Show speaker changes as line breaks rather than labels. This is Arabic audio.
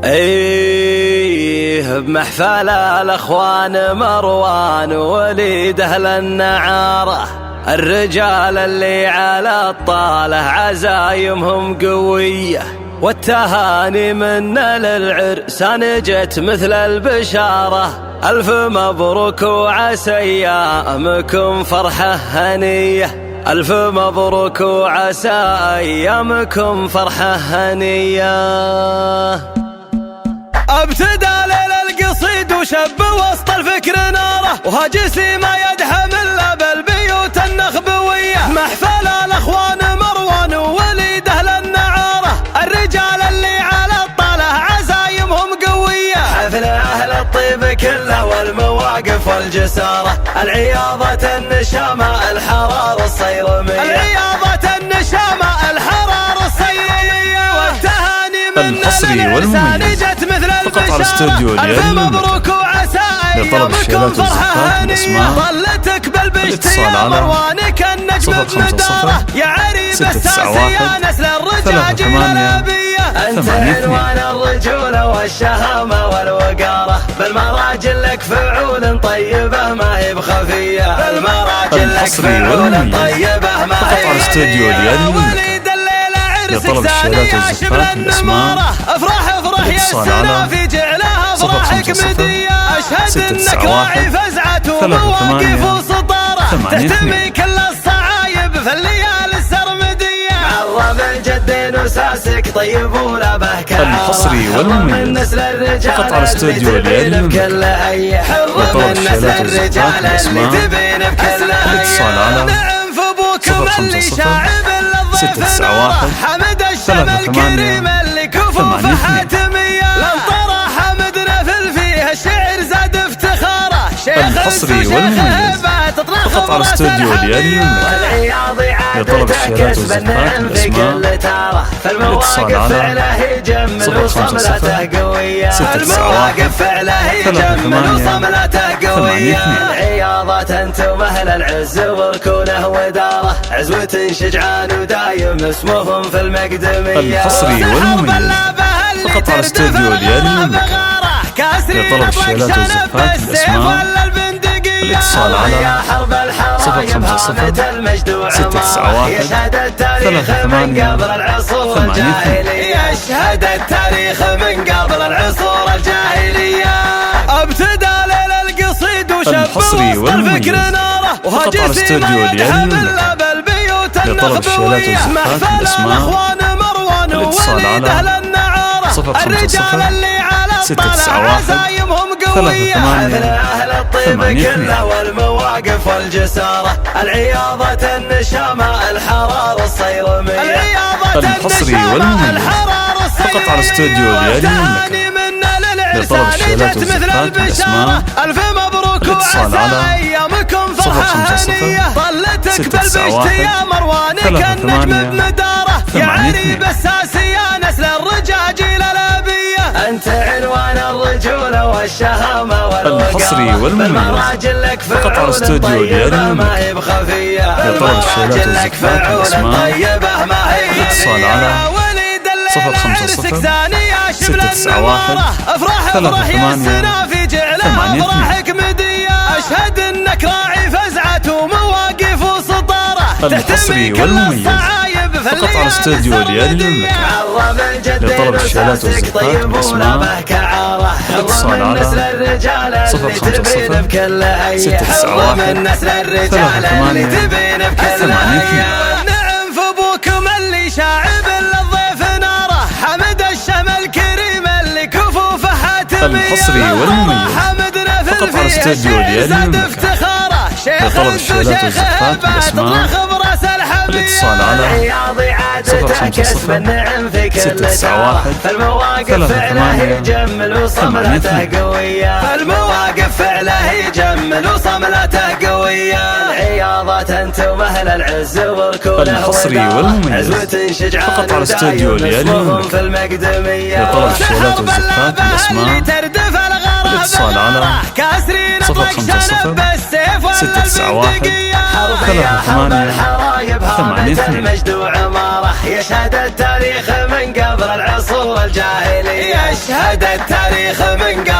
ايه بمحفل الاخوان مروان وليد اهل النعاره، الرجال اللي على الطاله عزايمهم قويه، والتهاني منا للعرسان جت مثل البشاره. الف مبروك وعسى ايامكم فرحه هنيه، ألف مبروك وعسى أيامكم فرحة هنية. ابتدى ليل القصيد وشب وسط الفكر ناره، وهاجسي ما يدهم إلا بالبيوت النخبوية. محفل الأخوان مروان ووليد أهل النعارة، الرجال اللي على الطالة عزايمهم قوية. حفل أهل الطيب كله والمواقف والجسارة، العياضة النشامة الحرار الصيرمية، العياضة النشامة الحرار الصيرمية، والتهاني من العرسان جت مثل البشارة. ألف مبروك وعسى أيامكم فرحة هنية، ظلتك بالبشت يا مروانك النجم بمداره، يا عريب الساسي يا نسل الرجاج الأبية. أنت عنوان الرجولة والشهامة والوقارة، بالمراجل لك فعول طيبة ما هي بخفية، بالمراجل لك فعول طيبة ما هي بخفية. وليد الليلة عرسك ثاني يشمل النمارة، افرح افرح يا السنافي جعلها افراحك مدية. اشهد انك راعي فزعة ومواقف وسطارة، تهتمي كل الصعايب في الليالي السرمدية. عظم الجدين وساسك طيب ولا به كعارة،
الحصري والمميز فقط على استوديو الليالي
بكل أي حر من نسل الرجال اللي تبين بكل أي. نعم فبوكم اللي شاعب للضيف ناره، حمد الشمل كريم اللي كفو فحاتمية. لنطرة حمدنا فيه الشعر زاد افتخاره،
الحصري والمميز فقط على استوديو الليالي
لطلب الشهادات والزفات الأسماء
الاتصال على 050
المواقف فعله يجمل وصملته قوية. العياضة انتم اهل العز وركونه وداره، عزوة شجعان ودايم اسمهم في المقدمية.
الحصري والمميز فقط على استوديو الليالي لطلب الشهادات والزفات الأسماء الاتصال على 050 691 38
يشهد التاريخ من قبل العصور الجاهلية. ابتدى ليل القصيد وشب وسط الفكر ناره، وهاجسي ما يدهم إلا بالبيوت النخبوية. محفل الأخوان مروان ووليد أهل النعارة، الرجال اللي على الطالة عزايمهم قوية. حفل أهل الطيب كله والمواقف والجسارة، العياضة النشامة الحرار الصيرمية، العياضة النشامة الحرار الصيرمية،
فقط على استوديو الليالي
لطلب الشهادات مثل البشارة. ألف مبروك وعسى أيامكم فرحة هنية، ظلتك بالبشت يا مروانك النجم بمداره، يا عريب الساسي يا نسل الرجاج الأبية. أنت عنوان الرجولة والشهامة
الحصري والمميز فقط على استوديو الليالي
ما هي بخفية،
لطلب الشهادات والزفات الأسماء
طيبة ما هي
الاتصال على 050 691
افرح افرح يا السنافي جعلها افراحك مدية. اشهد انك راعي فزعة ومواقف وسطارة،
الحصري والمميز فقط على استوديو الليالي لطلب الشهادات والزفات الأسماء الاتصال على 050 691 38
نعم فبوكم اللي شاعب للضيف ناره، حمد الشمل كريم اللي كفو فحاتمية.
الحصري والمميز فقط على استوديو الليالي لطلب الشهادات والزفات الأسماء الاتصال على 050 691 38
قوية. المواقف فعله يجمل وصملته قوية. العياضة انتم اهل العز وركونه
الحصري والمميز فقط على استوديو الليالي
في المقدمية.
لطلب الشهادات والزفات الأسماء الاتصال على 050 691 38
المجد وعمار ناره، يشهد التاريخ من قبل العصور الجاهلية، يشهد التاريخ من قبل